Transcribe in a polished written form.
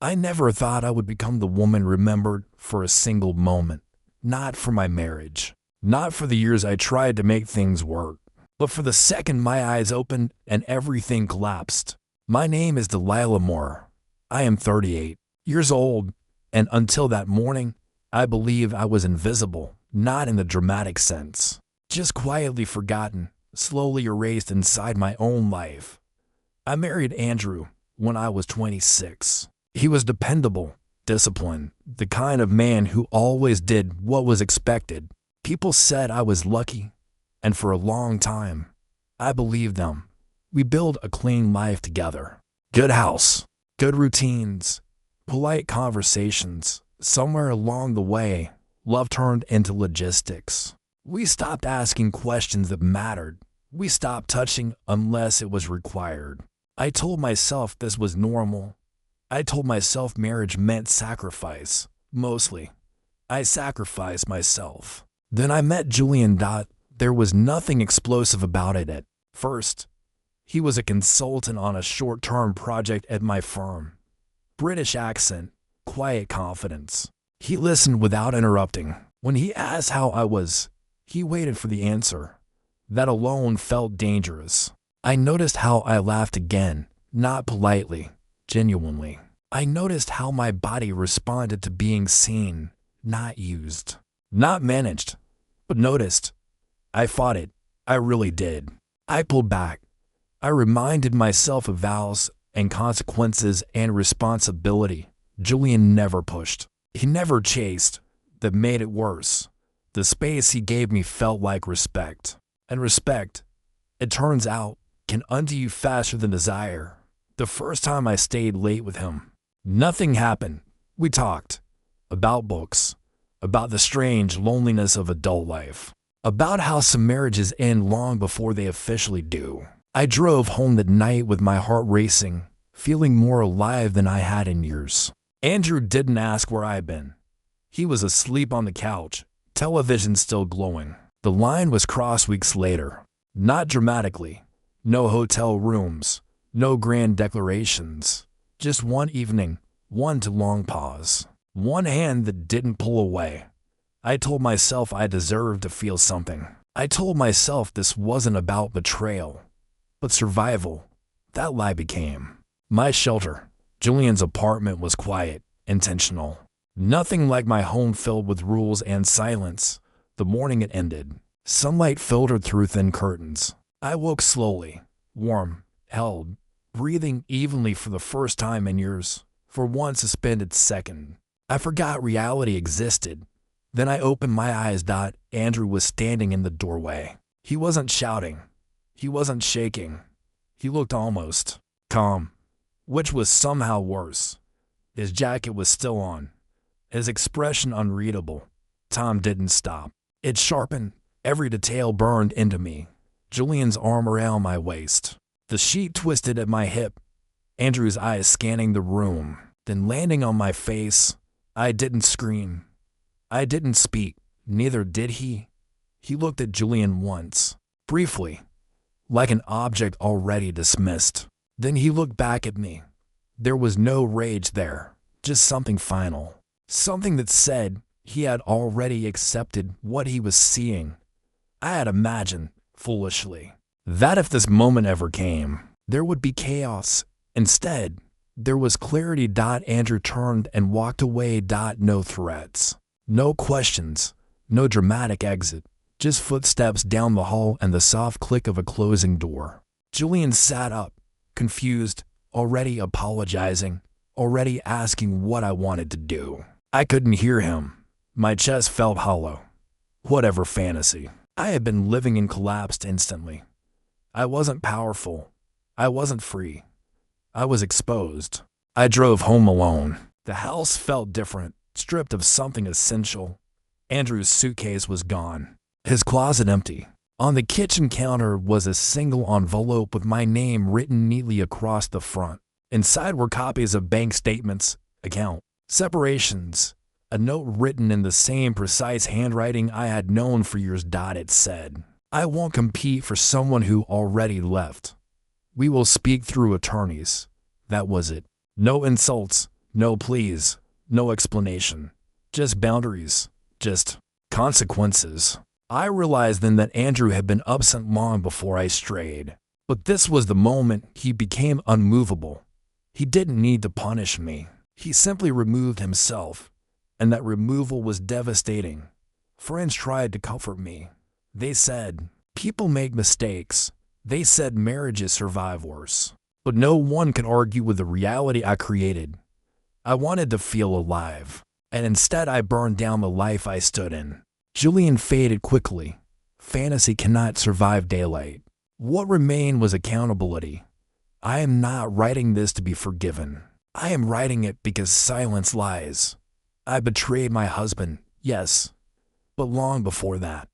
I never thought I would become the woman remembered for a single moment. Not for my marriage. Not for the years I tried to make things work. But for the second my eyes opened and everything collapsed. My name is Delilah Moore. I am 38 years old, and until that morning, I believed I was invisible, not in the dramatic sense. Just quietly forgotten, slowly erased inside my own life. I married Andrew when I was 26. He was dependable, disciplined, the kind of man who always did what was expected. People said I was lucky, and for a long time, I believed them. We built a clean life together. Good house, good routines, polite conversations. Somewhere along the way, love turned into logistics. We stopped asking questions that mattered. We stopped touching unless it was required. I told myself this was normal. I told myself marriage meant sacrifice. Mostly, I sacrificed myself. Then I met Julian. There was nothing explosive about it at first. He was a consultant on a short-term project at my firm. British accent, quiet confidence. He listened without interrupting. When he asked how I was, he waited for the answer. That alone felt dangerous. I noticed how I laughed again, not politely, genuinely. I noticed how my body responded to being seen, not used. Not managed, but noticed. I fought it. I really did. I pulled back. I reminded myself of vows and consequences and responsibility. Julian never pushed. He never chased. That made it worse. The space he gave me felt like respect. And respect, it turns out, can undo you faster than desire. The first time I stayed late with him, nothing happened. We talked about books, about the strange loneliness of adult life, about how some marriages end long before they officially do. I drove home that night with my heart racing, feeling more alive than I had in years. Andrew didn't ask where I'd been. He was asleep on the couch, television still glowing. The line was crossed weeks later. Not dramatically. No hotel rooms, no grand declarations. Just one evening, one too long pause. One hand that didn't pull away. I told myself I deserved to feel something. I told myself this wasn't about betrayal, but survival. That lie became my shelter. Julian's apartment was quiet, intentional. Nothing like my home filled with rules and silence. The morning it ended. Sunlight filtered through thin curtains. I woke slowly, warm, held, breathing evenly for the first time in years. For one suspended second, I forgot reality existed. Then I opened my eyes. Andrew was standing in the doorway. He wasn't shouting. He wasn't shaking. He looked almost calm, which was somehow worse. His jacket was still on. His expression unreadable. Time didn't stop. It sharpened. Every detail burned into me. Julian's arm around my waist. The sheet twisted at my hip. Andrew's eyes scanning the room, then landing on my face. I didn't scream. I didn't speak. Neither did he. He looked at Julian once, briefly, like an object already dismissed. Then he looked back at me. There was no rage there, just something final. Something that said he had already accepted what he was seeing. I had imagined, foolishly, that if this moment ever came, there would be chaos. Instead, there was clarity. Andrew turned and walked away. No threats, no questions, no dramatic exit, just footsteps down the hall and the soft click of a closing door. Julian sat up, confused, already apologizing, already asking what I wanted to do. I couldn't hear him. My chest felt hollow. Whatever fantasy. I had been living in collapsed instantly. I wasn't powerful. I wasn't free. I was exposed. I drove home alone. The house felt different, stripped of something essential. Andrew's suitcase was gone. His closet empty. On the kitchen counter was a single envelope with my name written neatly across the front. Inside were copies of bank statements, account separations, a note written in the same precise handwriting I had known for years. It said, "I won't compete for someone who already left. We will speak through attorneys." That was it. No insults, No please, no explanation. Just boundaries, just consequences. I realized then that Andrew had been absent long before I strayed. But this was the moment he became unmovable. He didn't need to punish me. He simply removed himself, and that removal was devastating. Friends tried to comfort me. They said, people make mistakes. They said marriages survive worse. But no one could argue with the reality I created. I wanted to feel alive, and instead I burned down the life I stood in. Julian faded quickly. Fantasy cannot survive daylight. What remained was accountability. I am not writing this to be forgiven. I am writing it because silence lies. I betrayed my husband, yes, but long before that.